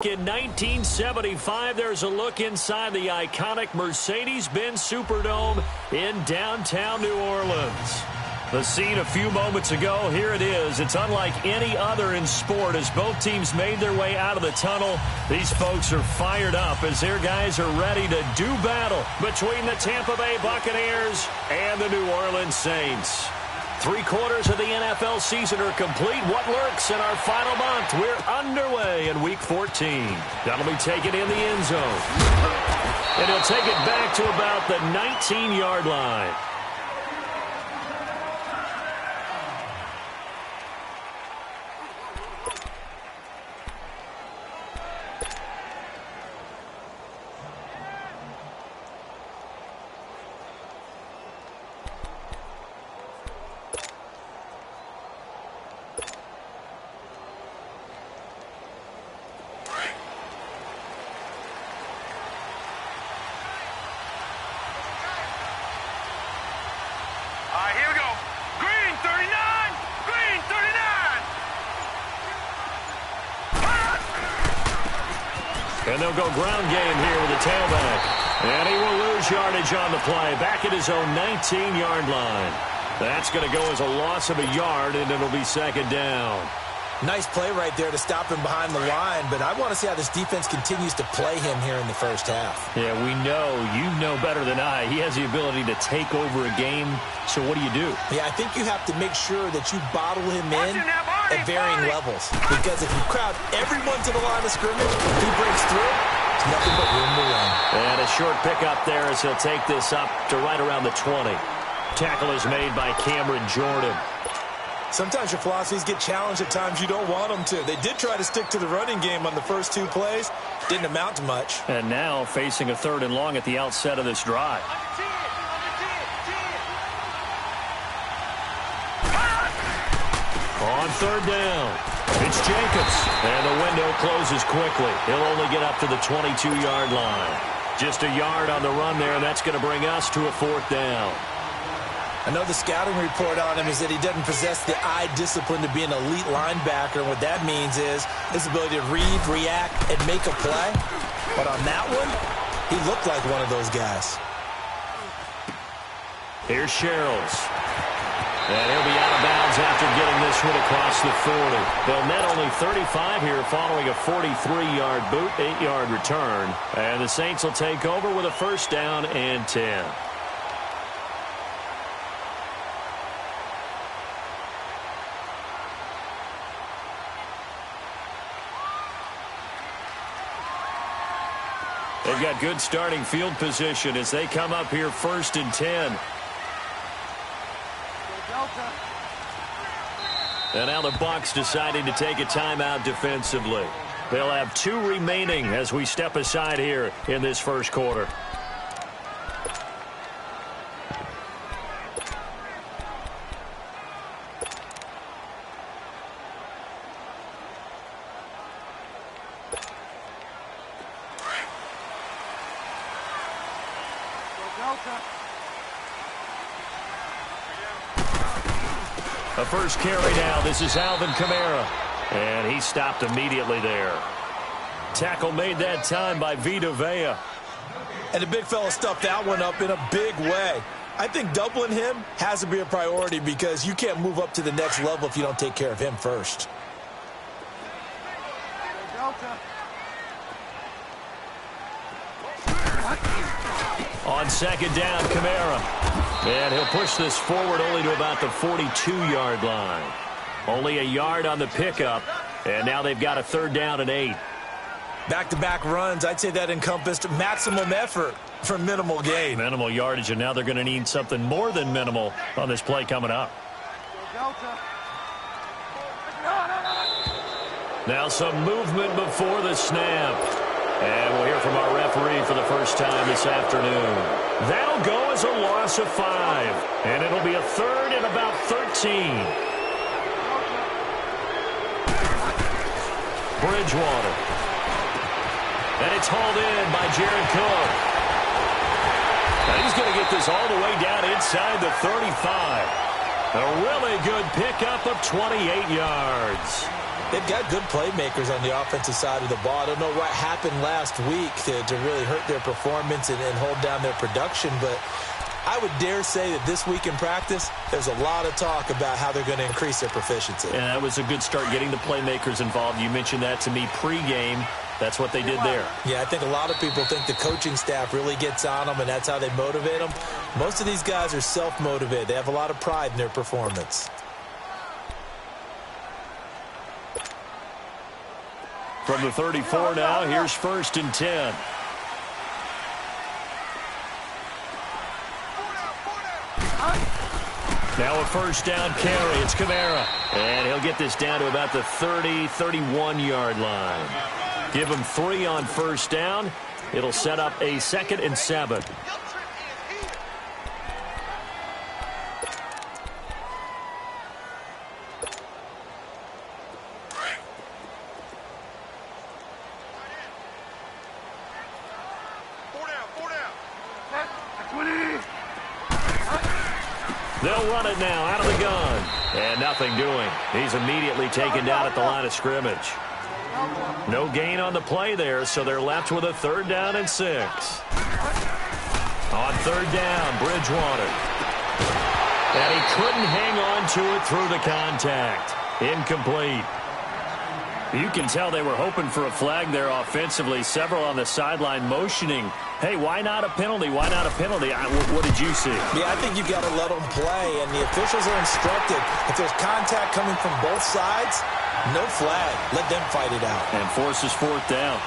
In 1975, there's a look inside the iconic Mercedes-Benz Superdome in downtown New Orleans. The scene a few moments ago, here it is. It's unlike any other in sport as both teams made their way out of the tunnel. These folks are fired up as their guys are ready to do battle between the Tampa Bay Buccaneers and the New Orleans Saints. 3/4 of the NFL season are complete. What lurks in our final month? We're underway in Week 14. That'll be taken in the end zone. And he'll take it back to about the 19-yard line. And they'll go ground game here with the tailback. And he will lose yardage on the play. Back at his own 19-yard line. That's going to go as a loss of a yard, and it'll be second down. Nice play right there to stop him behind the line, but I want to see how this defense continues to play him here in the first half. Yeah, we know. You know better than I. He has the ability to take over a game, so what do you do? Yeah, I think you have to make sure that you bottle him in at varying levels, because if you crowd everyone to the line of scrimmage, if he breaks through, it's nothing but room to run. And a short pickup there as he'll take this up to right around the 20. Tackle is made by Cameron Jordan. Sometimes your philosophies get challenged at times you don't want them to. They did try to stick to the running game on the first two plays. Didn't amount to much. And now facing a 3rd and long at the outset of this drive. On 3rd down, it's Jacobs. And the window closes quickly. He'll only get up to the 22-yard line. Just a yard on the run there, and that's going to bring us to a 4th down. I know the scouting report on him is that he doesn't possess the eye discipline to be an elite linebacker. And what that means is his ability to read, react, and make a play. But on that one, he looked like one of those guys. Here's Sherrills. And he'll be out of bounds after getting this one across the 40. They'll net only 35 here following a 43-yard boot, 8-yard return. And the Saints will take over with a 1st down and 10. They've got good starting field position as they come up here 1st and 10. And now the Bucs deciding to take a timeout defensively. They'll have 2 remaining as we step aside here in this first quarter. A first carry now. This is Alvin Kamara. And he stopped immediately there. Tackle made that time by Vita Vea. And the big fella stuffed that one up in a big way. I think doubling him has to be a priority because you can't move up to the next level if you don't take care of him first. On 2nd down, Kamara. And he'll push this forward only to about the 42-yard line. Only a yard on the pickup. And now they've got a 3rd down and 8. Back-to-back runs, I'd say that encompassed maximum effort for minimal gain. Minimal yardage, and now they're going to need something more than minimal on this play coming up. Now some movement before the snap. And we'll hear from our referee for the first time this afternoon. That'll go as a loss of 5. And it'll be a 3rd and about 13. Bridgewater. And it's hauled in by Jared Cook. And he's going to get this all the way down inside the 35. A really good pickup of 28 yards. They've got good playmakers on the offensive side of the ball. I don't know what happened last week to really hurt their performance and hold down their production, but I would dare say that this week in practice, there's a lot of talk about how they're going to increase their proficiency. And that was a good start, getting the playmakers involved. You mentioned that to me pregame. That's what they did there. Yeah, I think a lot of people think the coaching staff really gets on them, and that's how they motivate them. Most of these guys are self-motivated. They have a lot of pride in their performance. From the 34 now, here's 1st and 10. Now a first down carry. It's Kamara. And he'll get this down to about the 30, 31-yard line. Give him 3 on first down. It'll set up a 2nd and 7. They'll run it now out of the gun. And nothing doing. He's immediately taken down at the line of scrimmage. No gain on the play there, so they're left with a 3rd down and 6. On 3rd down, Bridgewater. And he couldn't hang on to it through the contact. Incomplete. You can tell they were hoping for a flag there offensively. Several on the sideline motioning, hey, why not a penalty? Why not a penalty? What did you see? Yeah, I think you've got to let them play, and the officials are instructed. If there's contact coming from both sides, no flag. Let them fight it out. And forces 4th down.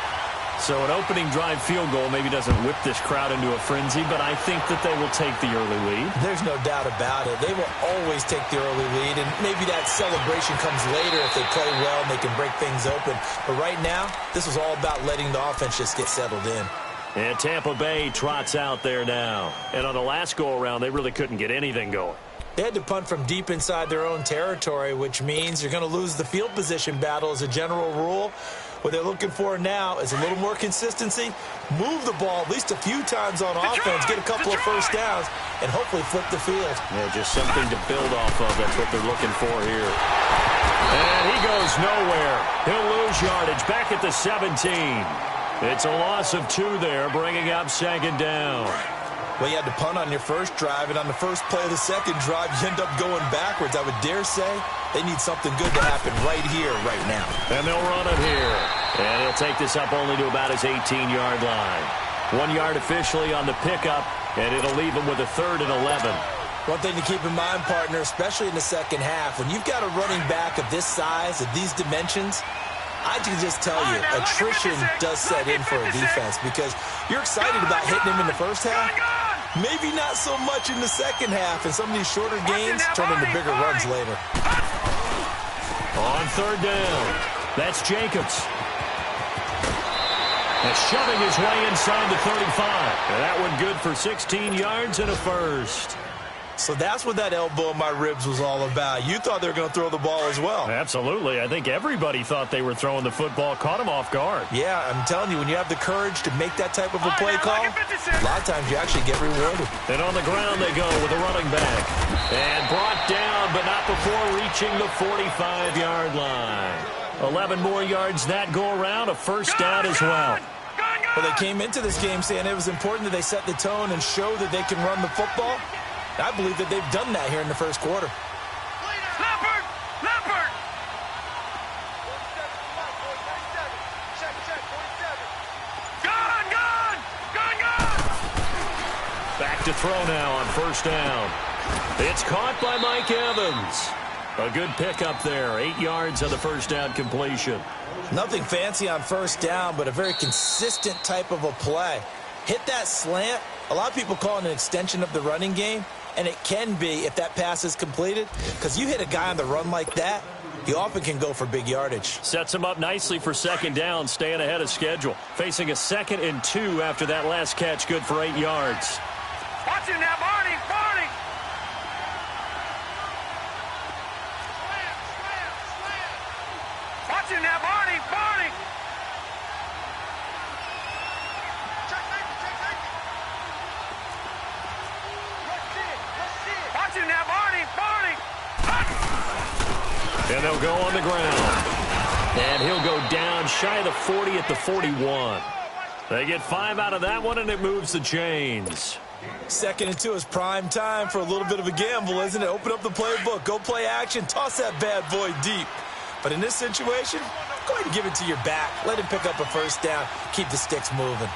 So an opening drive field goal maybe doesn't whip this crowd into a frenzy, but I think that they will take the early lead. There's no doubt about it. They will always take the early lead, and maybe that celebration comes later if they play well and they can break things open. But right now, this was all about letting the offense just get settled in. And Tampa Bay trots out there now. And on the last go-around, they really couldn't get anything going. They had to punt from deep inside their own territory, which means you're going to lose the field position battle as a general rule. What they're looking for now is a little more consistency, move the ball at least a few times on offense, get a couple of first downs, and hopefully flip the field. Yeah, just something to build off of. That's what they're looking for here. And he goes nowhere. He'll lose yardage back at the 17. It's a loss of 2 there, bringing up 2nd down. Well, you had to punt on your first drive, and on the first play of the second drive, you end up going backwards. I would dare say they need something good to happen right here, right now. And they'll run it here. And he'll take this up only to about his 18-yard line. 1 yard officially on the pickup, and it'll leave him with a 3rd and 11. One thing to keep in mind, partner, especially in the second half, when you've got a running back of this size, of these dimensions, I can just tell you, attrition does set in for a defense because you're excited about hitting him in the first half. Maybe not so much in the second half, and some of these shorter gains turn into bigger runs later. On 3rd down, that's Jacobs. And shoving his way inside the 35. And that one good for 16 yards and a first. So that's what that elbow in my ribs was all about. You thought they were going to throw the ball as well. Absolutely. I think everybody thought they were throwing the football, caught him off guard. Yeah, I'm telling you, when you have the courage to make that type of a play call, a lot of times you actually get rewarded. And on the ground they go with a running back. And brought down, but not before reaching the 45-yard line. 11 more yards that go around, a first down as well. Well, they came into this game saying it was important that they set the tone and show that they can run the football. I believe that they've done that here in the first quarter. Leopard! Leopard! Gone! Gone! Gone! Gone! Back to throw now on first down. It's caught by Mike Evans. A good pickup there. 8 yards on the first down completion. Nothing fancy on first down, but a very consistent type of a play. Hit that slant. A lot of people call it an extension of the running game. And it can be if that pass is completed, because you hit a guy on the run like that, you often can go for big yardage. Sets him up nicely for 2nd down, staying ahead of schedule. Facing a 2nd and 2 after that last catch, good for 8 yards. Watch him now, Barney! Barney! Watch him now, Barney! Barney! And they'll go on the ground. And he'll go down shy of the 40 at the 41. They get 5 out of that one, and it moves the chains. 2nd and 2 is prime time for a little bit of a gamble, isn't it? Open up the playbook, go play action, toss that bad boy deep. But in this situation, go ahead and give it to your back. Let him pick up a first down. Keep the sticks moving.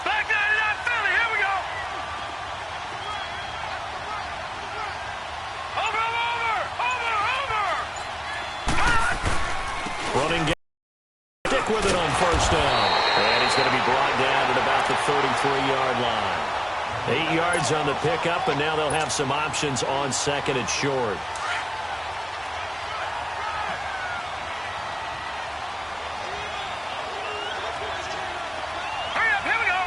Back 99 Philly, here we go. Over. Running game. Stick with it on first down. And he's going to be brought down at about the 33-yard line. 8 yards on the pickup, and now they'll have some options on 2nd and short. Hurry up, here we go.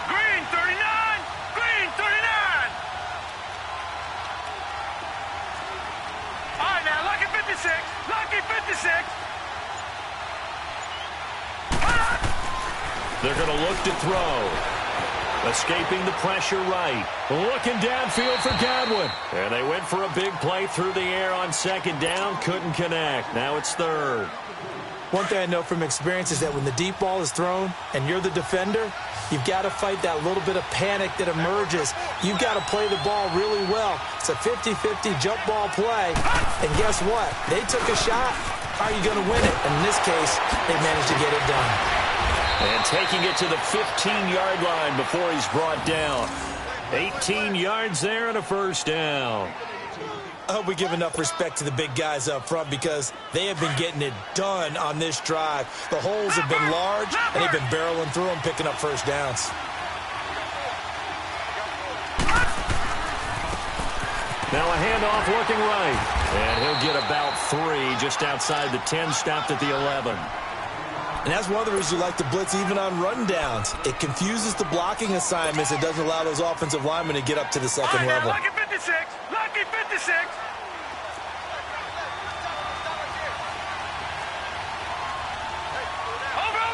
Green 39. Green 39. All right, now, lucky 56. Lucky 56. They're going to look to throw. Escaping the pressure right. Looking downfield for Godwin. And they went for a big play through the air on 2nd down. Couldn't connect. Now it's 3rd. One thing I know from experience is that when the deep ball is thrown and you're the defender, you've got to fight that little bit of panic that emerges. You've got to play the ball really well. It's a 50-50 jump ball play. And guess what? They took a shot. How are you going to win it? And in this case, they managed to get it done. And taking it to the 15-yard line before he's brought down. 18 yards there and a first down. I hope we give enough respect to the big guys up front because they have been getting it done on this drive. The holes have been large, and they've been barreling through them, picking up first downs. Now a handoff looking right. And he'll get about 3 just outside the 10, stopped at the 11. And that's one of the reasons you like to blitz even on run downs. It confuses the blocking assignments. It doesn't allow those offensive linemen to get up to the second level. Lucky 56. Lucky 56. Over.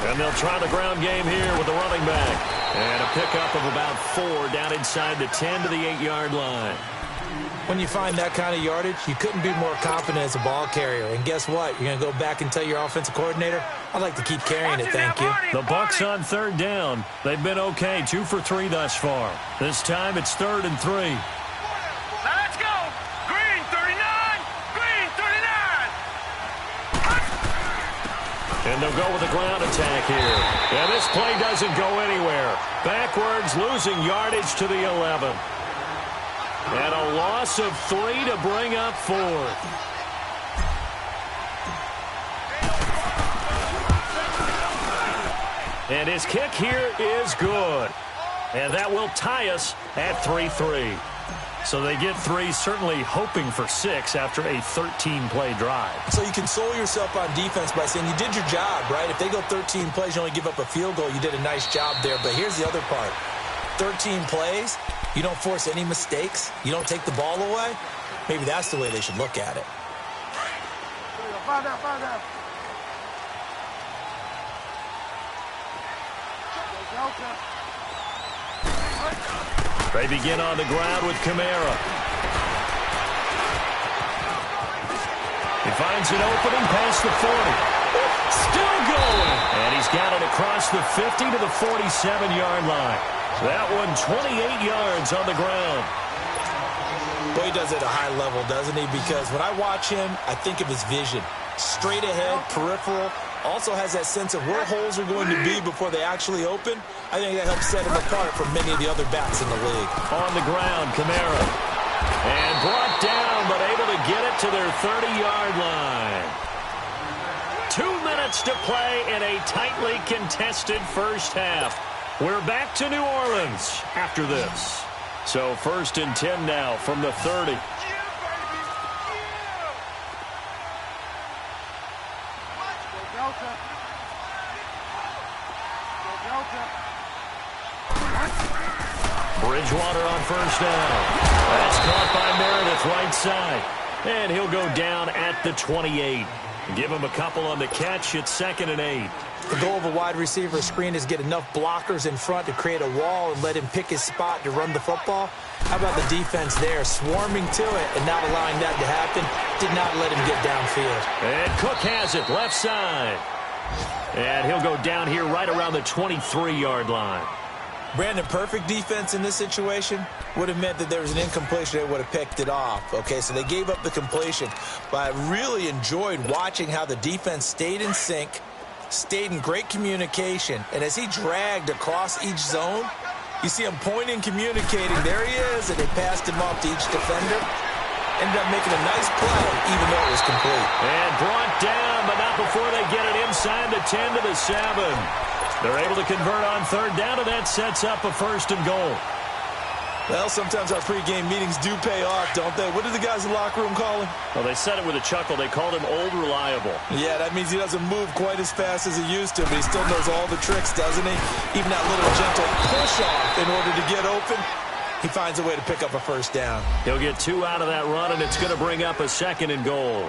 And they'll try the ground game here with the running back. And a pickup of about 4 down inside the 10 to the 8-yard line. When you find that kind of yardage, you couldn't be more confident as a ball carrier. And guess what? You're going to go back and tell your offensive coordinator, I'd like to keep carrying it, thank you. The Bucs on 3rd down. They've been okay, 2 for 3 thus far. This time it's 3rd and 3. Now let's go. Green 39. Green 39. And they'll go with a ground attack here. And this play doesn't go anywhere. Backwards, losing yardage to the 11. And a loss of 3 to bring up 4th. And his kick here is good. And that will tie us at 3-3. So they get 3, certainly hoping for 6 after a 13-play drive. So you console yourself on defense by saying you did your job, right? If they go 13 plays, you only give up a field goal, you did a nice job there. But here's the other part. 13 plays, you don't force any mistakes, you don't take the ball away. Maybe that's the way they should look at it. Find out. They begin on the ground with Kamara. He finds an opening past the 40. Still going. And he's got it across the 50 to the 47-yard line. That one 28 yards on the ground. Boy, he does it at a high level, doesn't he? Because when I watch him, I think of his vision. Straight ahead, peripheral. Also has that sense of where holes are going to be before they actually open. I think that helps set him apart from many of the other backs in the league. On the ground, Kamara. And brought down, but able to get it to their 30-yard line. 2 minutes to play in a tightly contested first half. We're back to New Orleans after this. So 1st and 10 now from the 30. Bridgewater on first down. That's caught by Meredith right side. And he'll go down at the 28. Give him a couple on the catch. It's 2nd and 8. The goal of a wide receiver screen is get enough blockers in front to create a wall and let him pick his spot to run the football. How about the defense there, swarming to it and not allowing that to happen? Did not let him get downfield. And Cook has it, left side. And he'll go down here right around the 23-yard line. Brandon, perfect defense in this situation would have meant that there was an incompletion. They would have picked it off. Okay, so they gave up the completion. But I really enjoyed watching how the defense stayed in sync, stayed in great communication. And as he dragged across each zone, you see him pointing, communicating. There he is, and they passed him off to each defender. Ended up making a nice play, even though it was complete. And brought down, but not before they get it inside the 10 to the 7. They're able to convert on third down, and that sets up a 1st and goal. Well, sometimes our pregame meetings do pay off, don't they? What did the guys in the locker room call him? Well, they said it with a chuckle. They called him Old Reliable. Yeah, that means he doesn't move quite as fast as he used to, but he still knows all the tricks, doesn't he? Even that little gentle push-off in order to get open, he finds a way to pick up a 1st down. He'll get 2 out of that run, and it's going to bring up a 2nd and goal.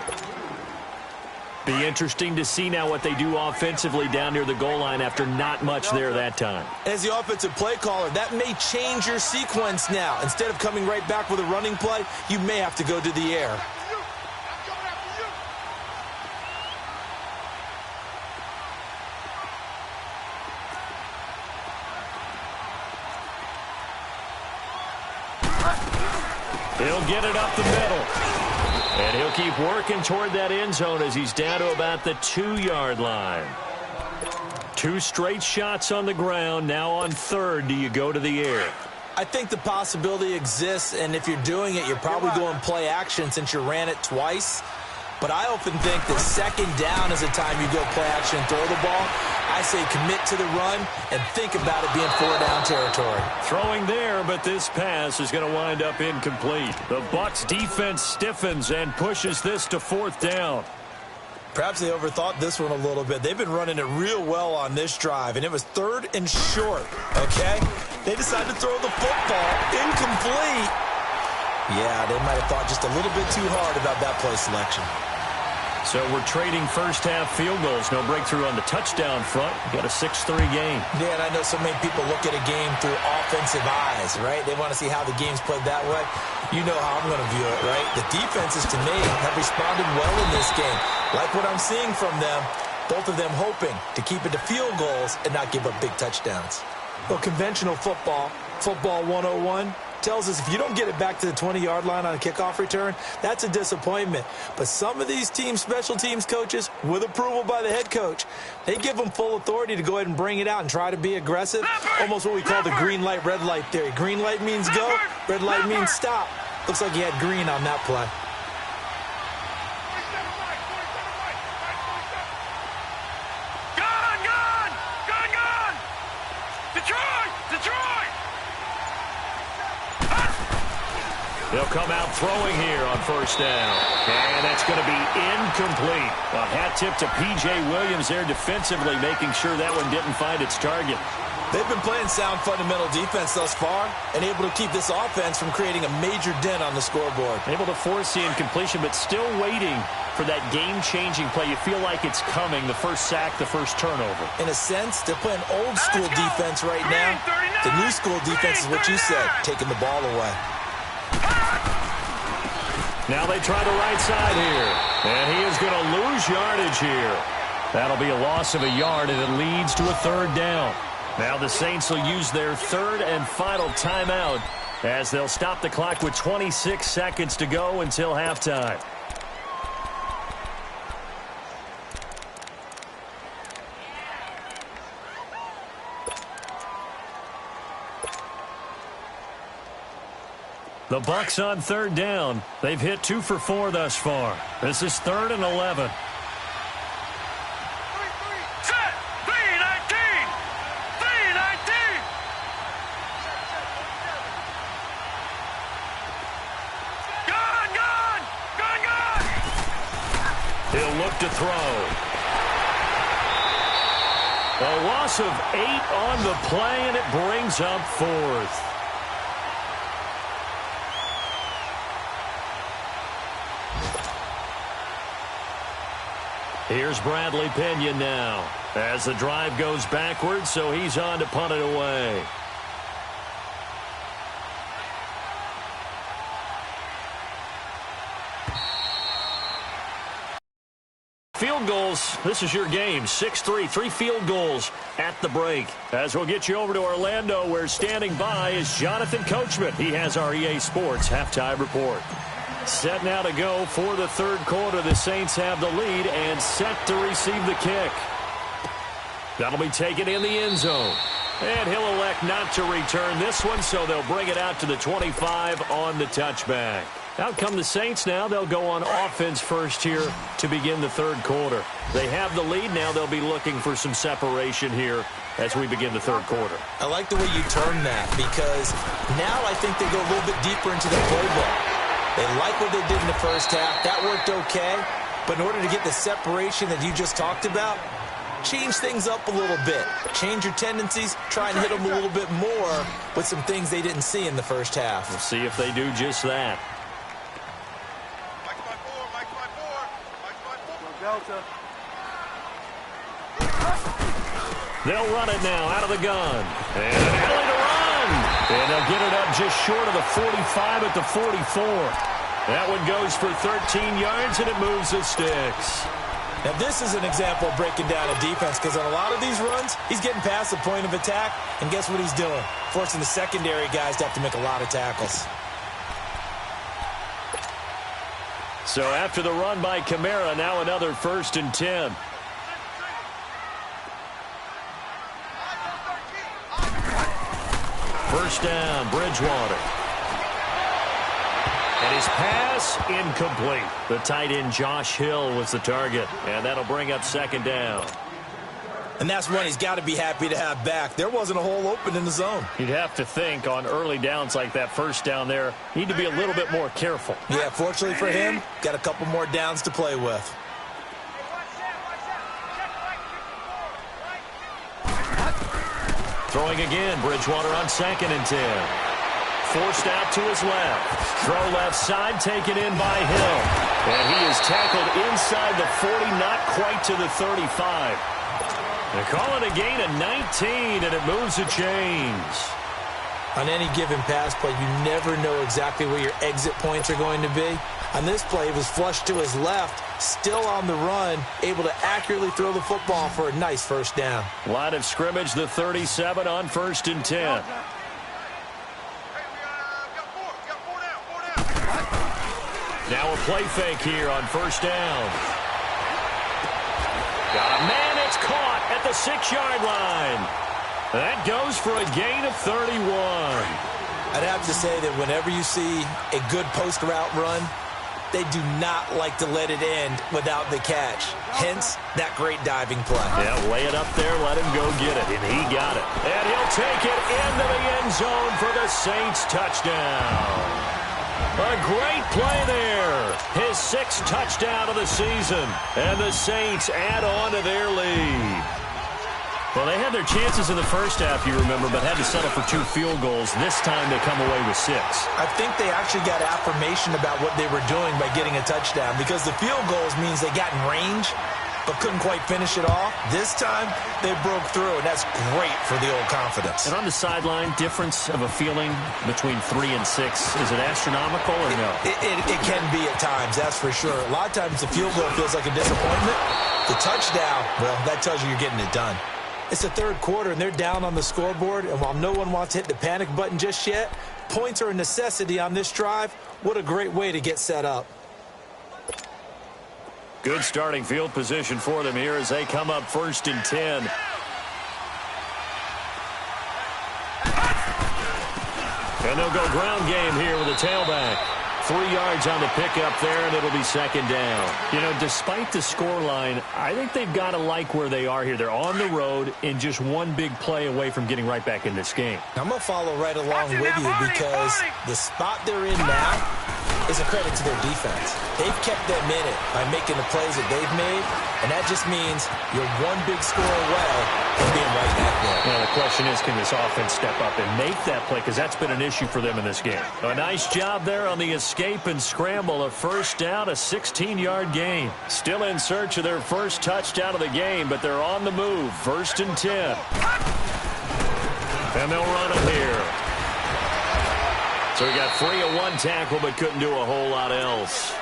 Be interesting to see now what they do offensively down near the goal line after not much there that time. As the offensive play caller, that may change your sequence now. Instead of coming right back with a running play, you may have to go to the air. He'll get it up the middle. And he'll keep working toward that end zone as he's down to about the 2-yard line. 2 straight shots on the ground. Now on third, do you go to the air? I think the possibility exists, and if you're doing it, you're probably going play action since you ran it twice. But I often think that 2nd down is a time you go play action and throw the ball. I say commit to the run and think about it being 4-down territory. Throwing there, but this pass is going to wind up incomplete. The Bucs defense stiffens and pushes this to 4th down. Perhaps they overthought this one a little bit. They've been running it real well on this drive, and it was 3rd and short, okay? They decided to throw the football incomplete. Yeah, they might have thought just a little bit too hard about that play selection. So we're trading first-half field goals. No breakthrough on the touchdown front. Got a 6-3 game. Yeah, and I know so many people look at a game through offensive eyes, right? They want to see how the game's played that way. You know how I'm going to view it, right? The defenses, to me, have responded well in this game. Like what I'm seeing from them, both of them hoping to keep it to field goals and not give up big touchdowns. Well, conventional football 101, tells us if you don't get it back to the 20-yard line on a kickoff return, that's a disappointment. But some of these special teams coaches, with approval by the head coach, they give them full authority to go ahead and bring it out and try to be aggressive. Almost what we call the green light, red light theory. Green light means go, red light means stop. Looks like he had green on that play. They'll come out throwing here on 1st down. And that's going to be incomplete. A hat tip to P.J. Williams there defensively, making sure that one didn't find its target. They've been playing sound fundamental defense thus far and able to keep this offense from creating a major dent on the scoreboard. Able to force the incompletion, but still waiting for that game-changing play. You feel like it's coming, the first sack, the first turnover. In a sense, they're playing old-school defense right now. The new-school defense is what you said, taking the ball away. Now they try the right side here. And he is going to lose yardage here. That'll be a loss of a yard, and it leads to a 3rd down. Now the Saints will use their 3rd and final timeout as they'll stop the clock with 26 seconds to go until halftime. The Bucs on 3rd down. They've hit 2 for 4 thus far. This is 3rd and 11. Set! 3-19! 3-19! Gone! Gone! Gone! Gone! He'll look to throw. A loss of 8 on the play, and it brings up 4th. Here's Bradley Pinion now as the drive goes backwards, so he's on to punt it away. Field goals, this is your game. 6-3, 3 field goals at the break. As we'll get you over to Orlando, where standing by is Jonathan Coachman. He has our EA Sports halftime report. Set now to go for the third quarter. The Saints have the lead and set to receive the kick. That'll be taken in the end zone. And he'll elect not to return this one, so they'll bring it out to the 25 on the touchback. Out come the Saints now. They'll go on offense first here to begin the third quarter. They have the lead. Now they'll be looking for some separation here as we begin the third quarter. I like the way you turn that, because now I think they go a little bit deeper into the playbook. They like what they did in the first half. That worked okay. But in order to get the separation that you just talked about, change things up a little bit. Change your tendencies. Try and hit them a little bit more with some things they didn't see in the first half. We'll see if they do just that. They'll run it now out of the gun. And an alley to run. And they'll get it up just short of the 45 at the 44. That one goes for 13 yards, and it moves the sticks. Now, this is an example of breaking down a defense, because on a lot of these runs, he's getting past the point of attack, and guess what he's doing? Forcing the secondary guys to have to make a lot of tackles. So after the run by Kamara, now another 1st and 10. First down, Bridgewater. And his pass incomplete. The tight end Josh Hill was the target, and that'll bring up 2nd down. And that's one he's got to be happy to have back. There wasn't a hole open in the zone. You'd have to think on early downs like that, first down there, need to be a little bit more careful. Yeah, fortunately for him, got a couple more downs to play with. Throwing again, Bridgewater on 2nd and 10. Forced out to his left. Throw left side, taken in by Hill. And he is tackled inside the 40, not quite to the 35. They call it a gain of 19, and it moves the chains. On any given pass play, you never know exactly where your exit points are going to be. On this play, it was flushed to his left, still on the run, able to accurately throw the football for a nice first down. Line of scrimmage, the 37 on 1st and 10. Now a play fake here on 1st down. Got a man, it's caught at the 6-yard line. That goes for a gain of 31. I'd have to say that whenever you see a good post route run, they do not like to let it end without the catch. Hence, that great diving play. Yeah, lay it up there, let him go get it, and he got it. And he'll take it into the end zone for the Saints touchdown. A great play there. His 6th touchdown of the season. And the Saints add on to their lead. Well, they had their chances in the first half, you remember, but had to settle for 2 field goals. This time they come away with 6. I think they actually got affirmation about what they were doing by getting a touchdown, because the field goals means they got in range but couldn't quite finish it off. This time, they broke through, and that's great for the old confidence. And on the sideline, difference of a feeling between 3 and 6, is it astronomical or no? It can be at times, that's for sure. A lot of times the field goal feels like a disappointment. The touchdown, well, that tells you you're getting it done. It's the third quarter, and they're down on the scoreboard, and while no one wants to hit the panic button just yet, points are a necessity on this drive. What a great way to get set up. Good starting field position for them here as they come up 1st and 10. And they'll go ground game here with a tailback. 3 yards on the pickup there, and it'll be 2nd down. You know, despite the scoreline, I think they've got to like where they are here. They're on the road and just one big play away from getting right back in this game. I'm going to follow right along with you, because the spot they're in now, is a credit to their defense. They've kept them in it by making the plays that they've made, and that just means you're one big score away from being right back there. Now, the question is, can this offense step up and make that play? Because that's been an issue for them in this game. A nice job there on the escape and scramble. A first down, a 16-yard gain. Still in search of their first touchdown of the game, but they're on the move. 1st and 10. And they'll run it here. So he got free of one tackle, but couldn't do a whole lot else.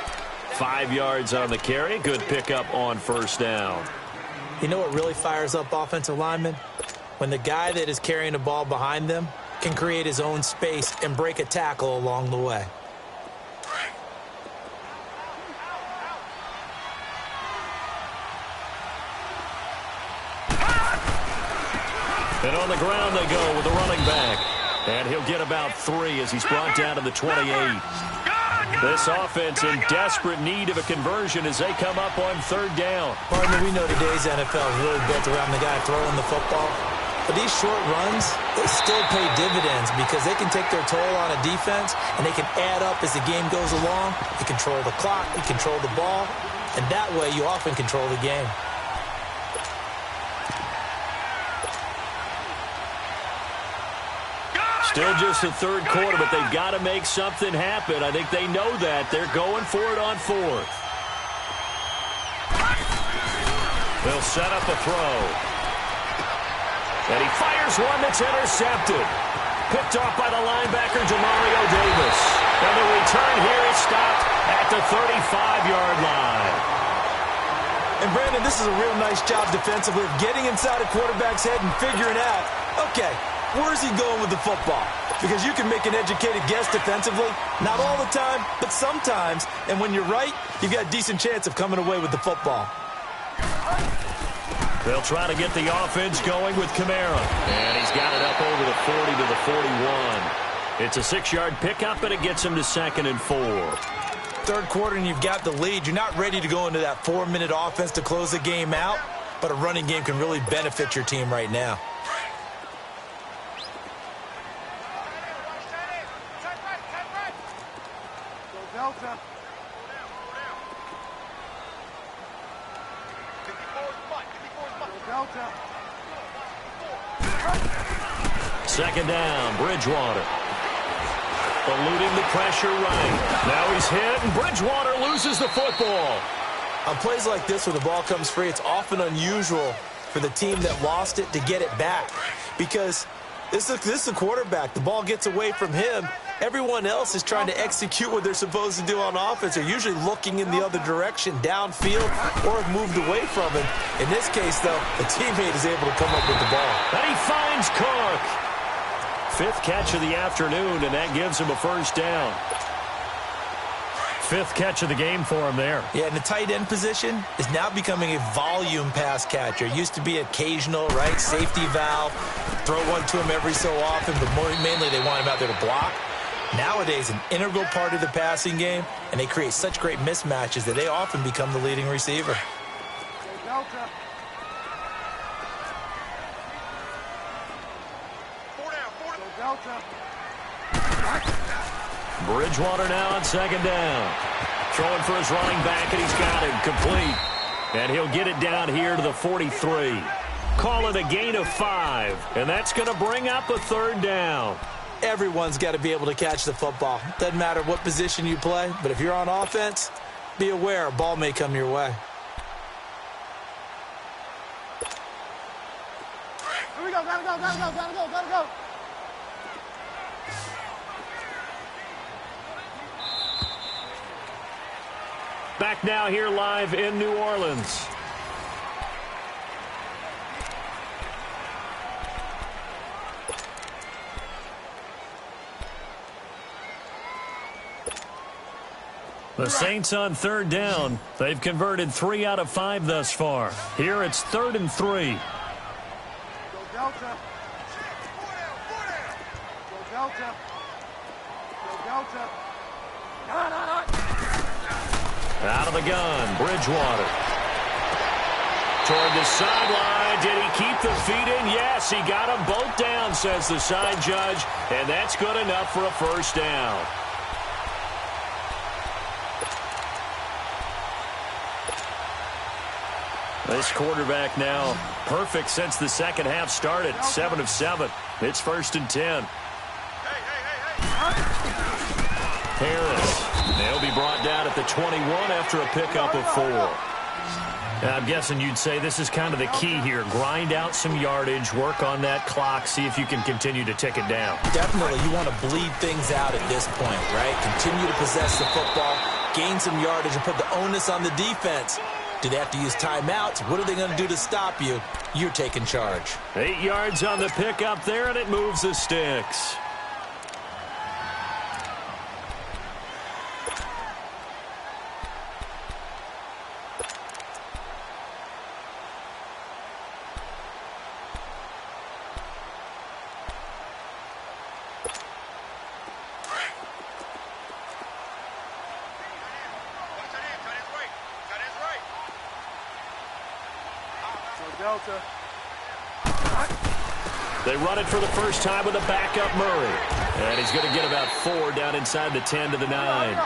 5 yards on the carry. Good pickup on first down. You know what really fires up offensive linemen? When the guy that is carrying the ball behind them can create his own space and break a tackle along the way. And on the ground they go with the running back. And he'll get about 3 as he's brought down to the 28. This offense in desperate need of a conversion as they come up on 3rd down. Partner, we know today's NFL is really built around the guy throwing the football. But these short runs, they still pay dividends because they can take their toll on a defense and they can add up as the game goes along. You control the clock, you control the ball, and that way you often control the game. Still just the 3rd quarter, but they've got to make something happen. I think they know that. They're going for it on 4th. They'll set up a throw. And he fires one that's intercepted. Picked off by the linebacker, Demario Davis. And the return here is stopped at the 35-yard line. And Brandon, this is a real nice job defensively of getting inside a quarterback's head and figuring out, okay, where's he going with the football? Because you can make an educated guess defensively. Not all the time, but sometimes. And when you're right, you've got a decent chance of coming away with the football. They'll try to get the offense going with Kamara. And he's got it up over the 40 to the 41. It's a 6-yard pickup, and it gets him to 2nd and 4. 3rd quarter, and you've got the lead. You're not ready to go into that 4-minute offense to close the game out, but a running game can really benefit your team right now. Delta. Delta. 2nd down, Bridgewater. Eluding the pressure right. Now he's hit, and Bridgewater loses the football. On plays like this, when the ball comes free, it's often unusual for the team that lost it to get it back. Because this is a quarterback. The ball gets away from him. Everyone else is trying to execute what they're supposed to do on offense. They're usually looking in the other direction, downfield, or have moved away from him. In this case, though, the teammate is able to come up with the ball. And he finds Cook. 5th catch of the afternoon, and that gives him a first down. 5th catch of the game for him there. Yeah, and the tight end position is now becoming a volume pass catcher. It used to be occasional, right? Safety valve. Throw one to him every so often, but mainly they want him out there to block. Nowadays, an integral part of the passing game, and they create such great mismatches that they often become the leading receiver. Delta. Delta. Bridgewater now on 2nd down. Throwing for his running back, and he's got him complete. And he'll get it down here to the 43. Call it a gain of 5, and that's going to bring up a 3rd down. Everyone's got to be able to catch the football. Doesn't matter what position you play, but if you're on offense, be aware a ball may come your way. Here we go, gotta go. Back now here live in New Orleans. The Saints on 3rd down. They've converted 3 out of 5 thus far. Here it's 3rd and 3. Go Delta. Go Delta. Go Delta. Out of the gun, Bridgewater. Toward the sideline. Did he keep the feet in? Yes, he got them both down, says the side judge. And that's good enough for a first down. This quarterback now perfect since the second half started. 7 of 7. It's 1st and 10. Harris. They'll be brought down at the 21 after a pickup of 4. I'm guessing you'd say this is kind of the key here. Grind out some yardage, work on that clock, see if you can continue to tick it down. Definitely. You want to bleed things out at this point, right? Continue to possess the football, gain some yardage, and put the onus on the defense. Do they have to use timeouts? What are they going to do to stop you? You're taking charge. 8 yards on the pickup there, and it moves the sticks. They run it for the first time with a backup Murray. And he's going to get about 4 down inside the 10 to the 9.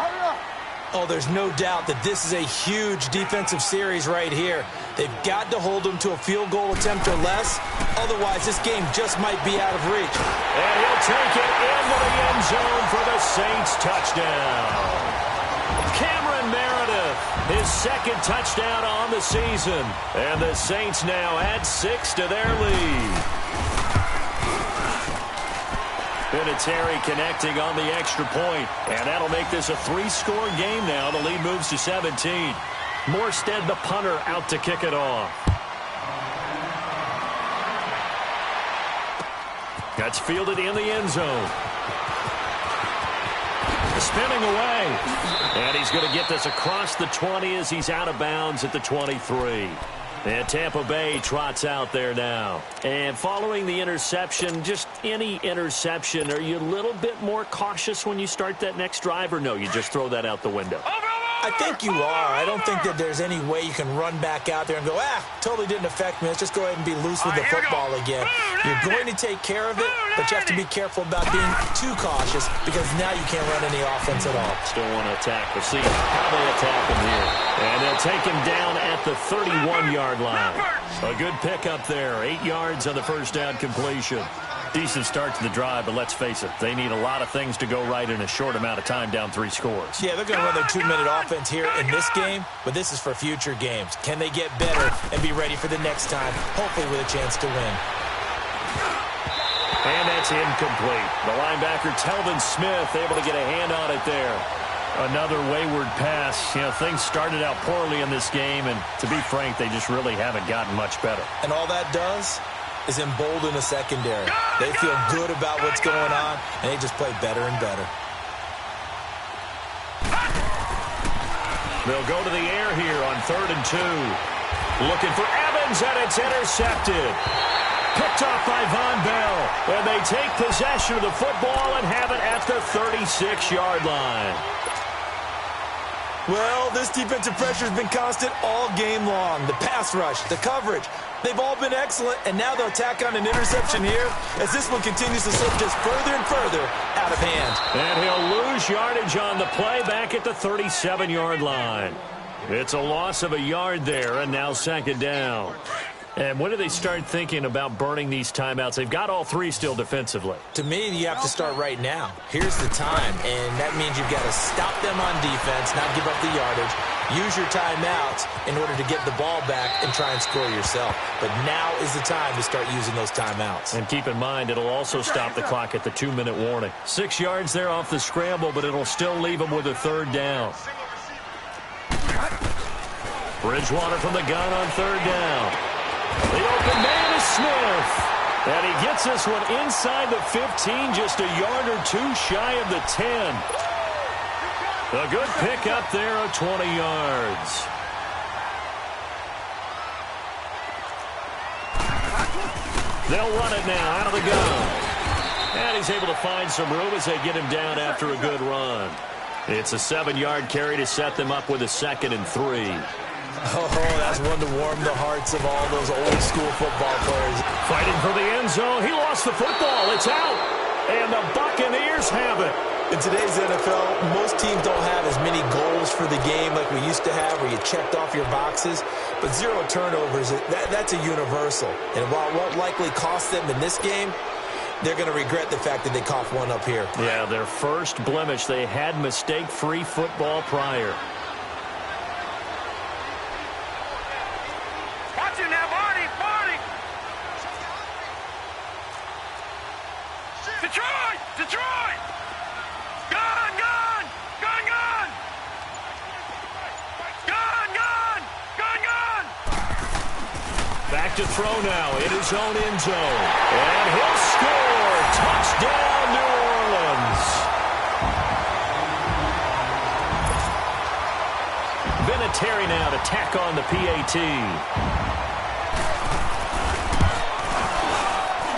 Oh, there's no doubt that this is a huge defensive series right here. They've got to hold them to a field goal attempt or less. Otherwise, this game just might be out of reach. And he'll take it into the end zone for the Saints touchdown. Cameron Meredith, his second touchdown on the season. And the Saints now add 6 to their lead. Vinatieri connecting on the extra point, and that'll make this a 3-score game now. The lead moves to 17. Morstead, the punter, out to kick it off. That's fielded in the end zone. Spinning away, and he's going to get this across the 20 as he's out of bounds at the 23. And Tampa Bay trots out there now. And following the interception, just any interception, are you a little bit more cautious when you start that next drive, or no, you just throw that out the window? I think you are. I don't think that there's any way you can run back out there and go, totally didn't affect me. Let's just go ahead and be loose with the football again. You're going to take care of it, but you have to be careful about being too cautious because now you can't run any offense at all. Still want to attack. We'll see how they attack him here. And they'll take him down at the 31-yard line. A good pickup there. 8 yards on the first down completion. Decent start to the drive, but let's face it, they need a lot of things to go right in a short amount of time down 3 scores. Yeah, they're going to run their 2-minute offense here in this game, but this is for future games. Can they get better and be ready for the next time, hopefully with a chance to win? And that's incomplete. The linebacker, Telvin Smith, able to get a hand on it there. Another wayward pass. You know, things started out poorly in this game, and to be frank, they just really haven't gotten much better. And all that does is embolden the secondary. They feel good about what's going on, and they just play better and better. They'll go to the air here on 3rd and 2. Looking for Evans, and it's intercepted. Picked off by Von Bell, and they take possession of the football and have it at the 36-yard line. Well, this defensive pressure has been constant all game long. The pass rush, the coverage, they've all been excellent, and now they'll tack on an interception here as this one continues to slip just further and further out of hand. And he'll lose yardage on the play back at the 37-yard line. It's a loss of a yard there, and now 2nd down. And when do they start thinking about burning these timeouts? They've got all 3 still defensively. To me, you have to start right now. Here's the time, and that means you've got to stop them on defense, not give up the yardage, use your timeouts in order to get the ball back and try and score yourself. But now is the time to start using those timeouts. And keep in mind, it'll also stop the clock at the 2-minute warning. 6 yards there off the scramble, but it'll still leave them with a 3rd down. Bridgewater from the gun on 3rd down. The open man is Smith. And he gets this one inside the 15, just a yard or 2 shy of the 10. A good pickup there of 20 yards. They'll run it now out of the gun. And he's able to find some room as they get him down after a good run. It's a 7-yard carry to set them up with a 2nd and 3. Oh, that's one to warm the hearts of all those old-school football players. Fighting for the end zone. He lost the football. It's out. And the Buccaneers have it. In today's NFL, most teams don't have as many goals for the game like we used to have where you checked off your boxes. But 0 turnovers, that's a universal. And while it won't likely cost them in this game, they're going to regret the fact that they coughed one up here. Yeah, their first blemish. They had mistake-free football prior. Watch it now, Barney! Barney! Detroit! Detroit! Gone! Gone! Gone! Gone! Gone! Gone! Gone! Gone! Back to throw now in his own end zone. And he'll score. Touchdown, New Orleans. Vinatieri now to tack on the PAT.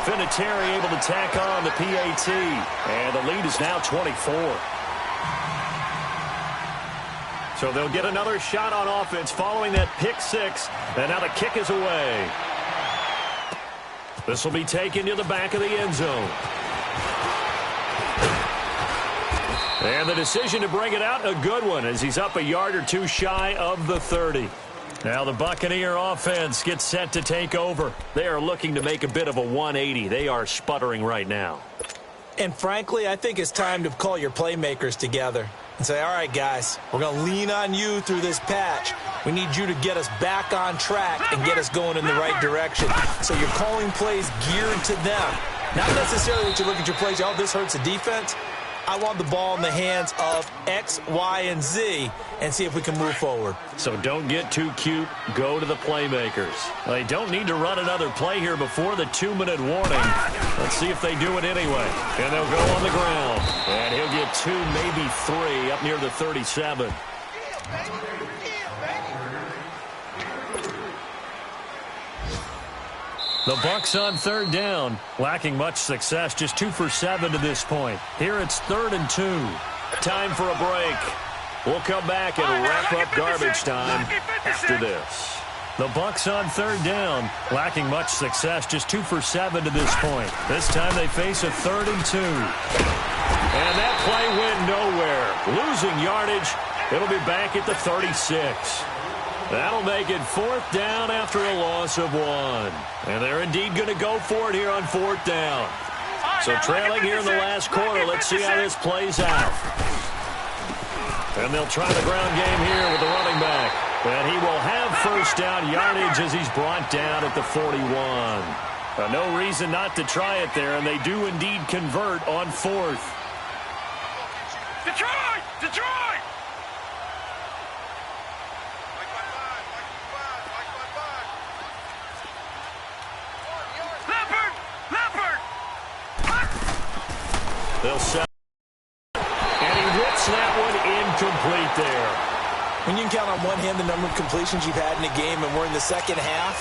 Vinatieri able to tack on the PAT. And the lead is now 24. So they'll get another shot on offense following that pick six. And now the kick is away. This will be taken to the back of the end zone. And the decision to bring it out, a good one, as he's up a yard or two shy of the 30. Now the Buccaneer offense gets set to take over. They are looking to make a bit of a 180. They are sputtering right now. And frankly, I think it's time to call your playmakers together and say, all right, guys, we're going to lean on you through this patch. We need you to get us back on track and get us going in the right direction. So you're calling plays geared to them. Not necessarily that you look at your plays, oh, this hurts the defense. I want the ball in the hands of X, Y, and Z and see if we can move forward. So don't get too cute. Go to the playmakers. They don't need to run another play here before the 2-minute warning. Let's see if they do it anyway. And they'll go on the ground. And he'll get 2, maybe 3 up near the 37. The Bucs on 3rd down, lacking much success, just 2 for 7 to this point. Here it's 3rd and 2. Time for a break. We'll come back and wrap up garbage time after this. The Bucs on 3rd down, lacking much success, just 2 for 7 to this point. This time they face a 3rd and 2. And that play went nowhere. Losing yardage. It'll be back at the 36. That'll make it 4th down after a loss of 1. And they're indeed going to go for it here on 4th down. So trailing here in the last quarter, let's see how this plays out. And they'll try the ground game here with the running back. And he will have 1st down yardage as he's brought down at the 41. No reason not to try it there, and they do indeed convert on 4th. Detroit! Detroit! They'll set. And he whips that one incomplete there. When you can count on one hand the number of completions you've had in a game and we're in the second half,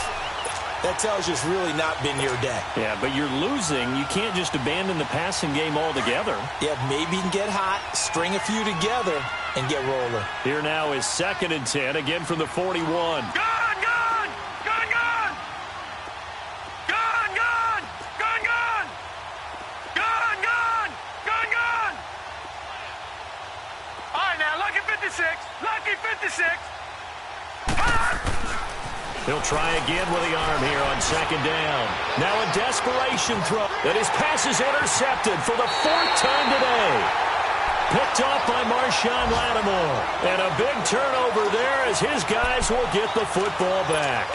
that tells you it's really not been your day. Yeah, but you're losing. You can't just abandon the passing game altogether. Yeah, maybe you can get hot, string a few together, and get rolling. Here now is 2nd and 10, again from the 41. Gone! Gone! Gone! Gone! Gone! Gone! Gone! Gone! Gone! Gone! Gone! Gone! All right, now, lucky 56. Lucky 56. He'll try again with the arm here on 2nd down. Now a desperation throw. And his pass is intercepted for the 4th time today. Picked off by Marshawn Lattimore. And a big turnover there as his guys will get the football back.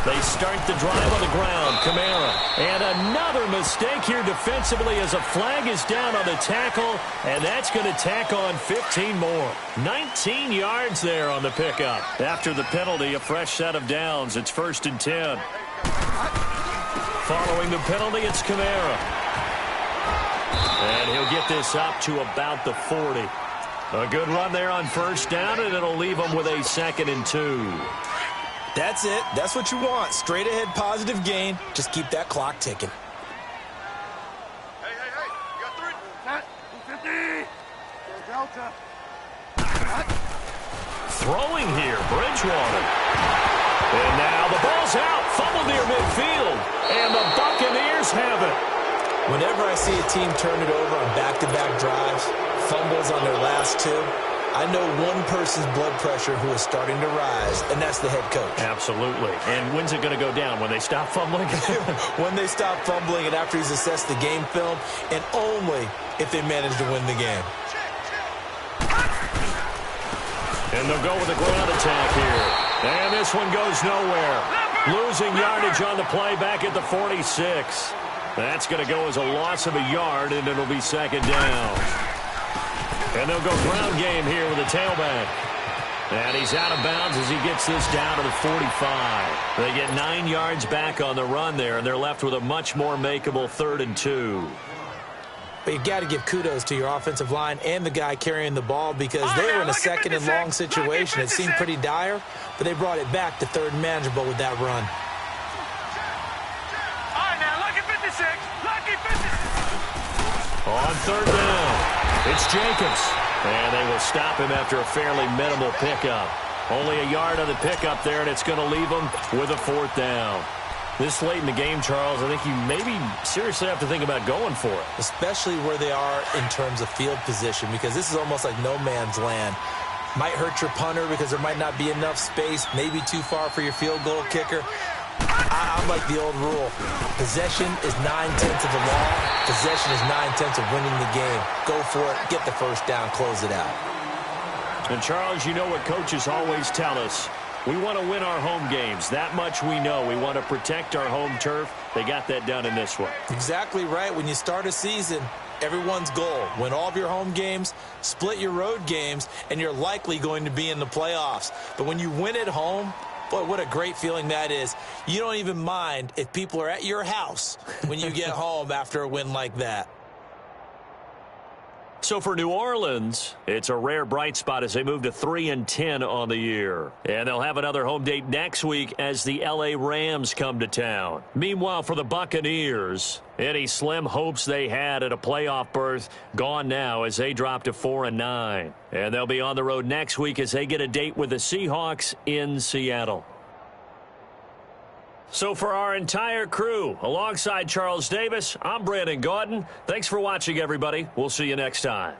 They start the drive on the ground. Kamara. And another mistake here defensively as a flag is down on the tackle. And that's going to tack on 15 more. 19 yards there on the pickup. After the penalty, a fresh set of downs. It's 1st and 10. Following the penalty, it's Kamara. And he'll get this up to about the 40. A good run there on 1st down, and it'll leave him with a 2nd and 2. That's it. That's what you want. Straight ahead positive gain. Just keep that clock ticking. Hey, you got 3. Set. 250. Delta. Throwing here, Bridgewater. And now the ball's out. Fumble near midfield. And the Buccaneers have it. Whenever I see a team turn it over on back-to-back drives, fumbles on their last two, I know one person's blood pressure who is starting to rise, and that's the head coach. Absolutely. And when's it going to go down? When they stop fumbling? When they stop fumbling and after he's assessed the game film, and only if they manage to win the game. And they'll go with a ground attack here. And this one goes nowhere. Losing yardage on the play back at the 46. That's going to go as a loss of a yard, and it'll be second down. And they'll go ground game here with a tailback. And he's out of bounds as he gets this down to the 45. They get 9 yards back on the run there, and they're left with a much more makeable 3rd and 2. But you got to give kudos to your offensive line and the guy carrying the ball because they were in a second and long situation. It seemed pretty dire, but they brought it back to 3rd and manageable with that run. All right, now, lucky 56. Lucky 56. On 3rd down. It's Jacobs, and they will stop him after a fairly minimal pickup. Only a yard on the pickup there, and it's going to leave them with a 4th down. This late in the game, Charles, I think you maybe seriously have to think about going for it. Especially where they are in terms of field position, because this is almost like no man's land. Might hurt your punter because there might not be enough space, maybe too far for your field goal kicker. I'm like the old rule. Possession is 9/10 of the law. Possession is 9/10 of winning the game. Go for it. Get the first down. Close it out. And, Charles, you know what coaches always tell us. We want to win our home games. That much we know. We want to protect our home turf. They got that done in this one. Exactly right. When you start a season, everyone's goal, win all of your home games, split your road games, and you're likely going to be in the playoffs. But when you win at home, boy, what a great feeling that is. You don't even mind if people are at your house when you get home after a win like that. So for New Orleans, it's a rare bright spot as they move to 3-10 on the year. And they'll have another home date next week as the L.A. Rams come to town. Meanwhile, for the Buccaneers, any slim hopes they had at a playoff berth gone now as they drop to 4-9. And they'll be on the road next week as they get a date with the Seahawks in Seattle. So for our entire crew, alongside Charles Davis, I'm Brandon Gaudin. Thanks for watching, everybody. We'll see you next time.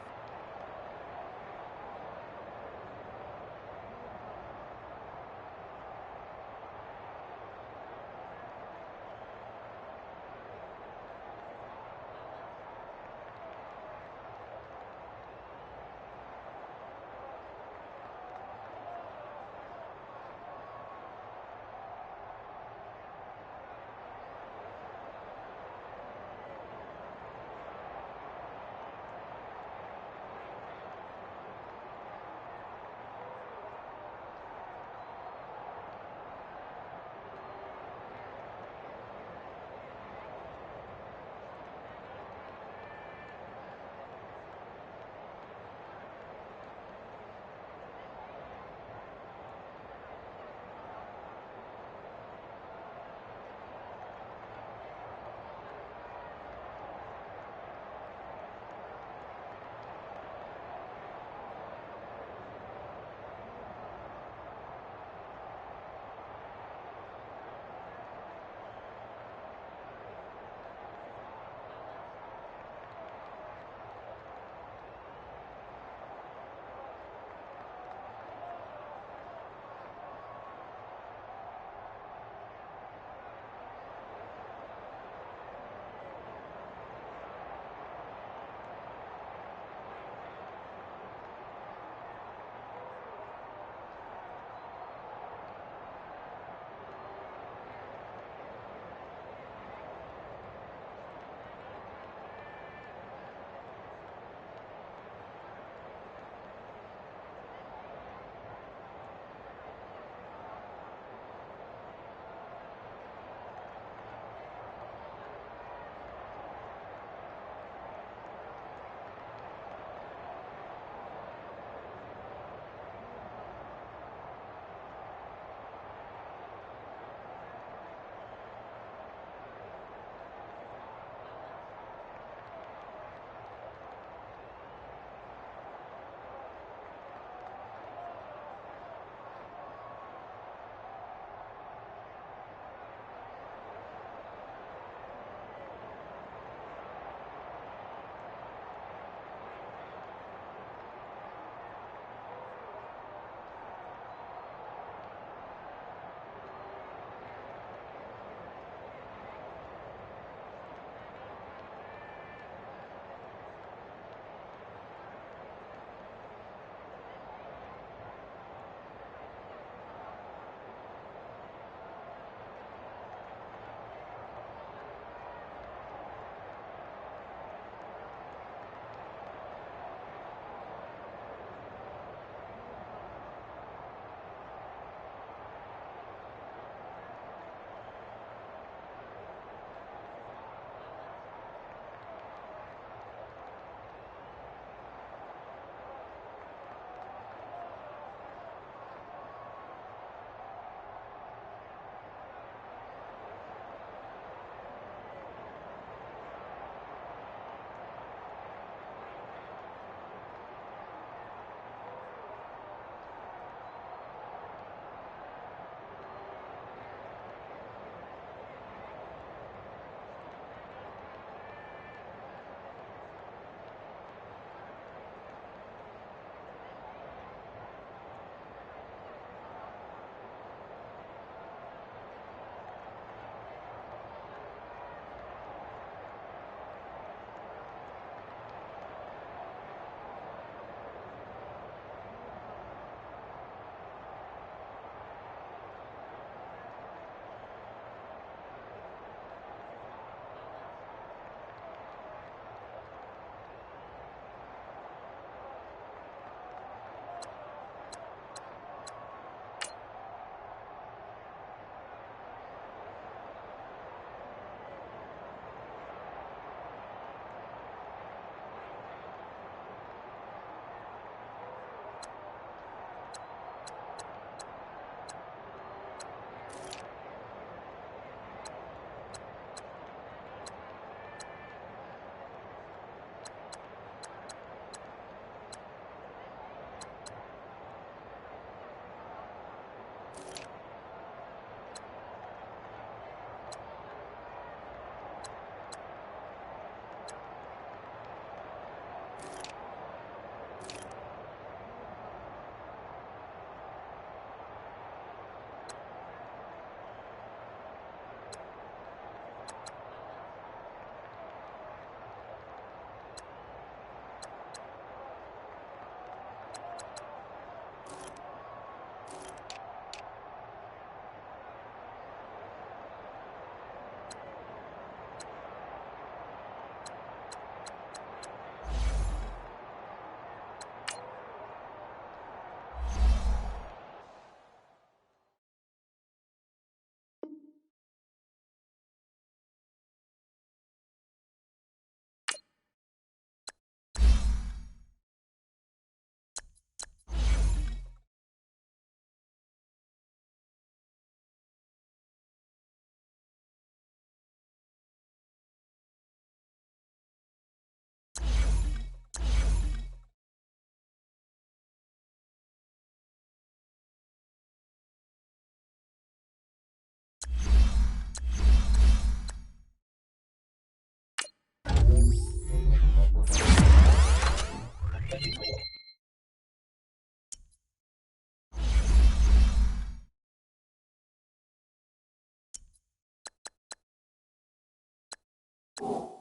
you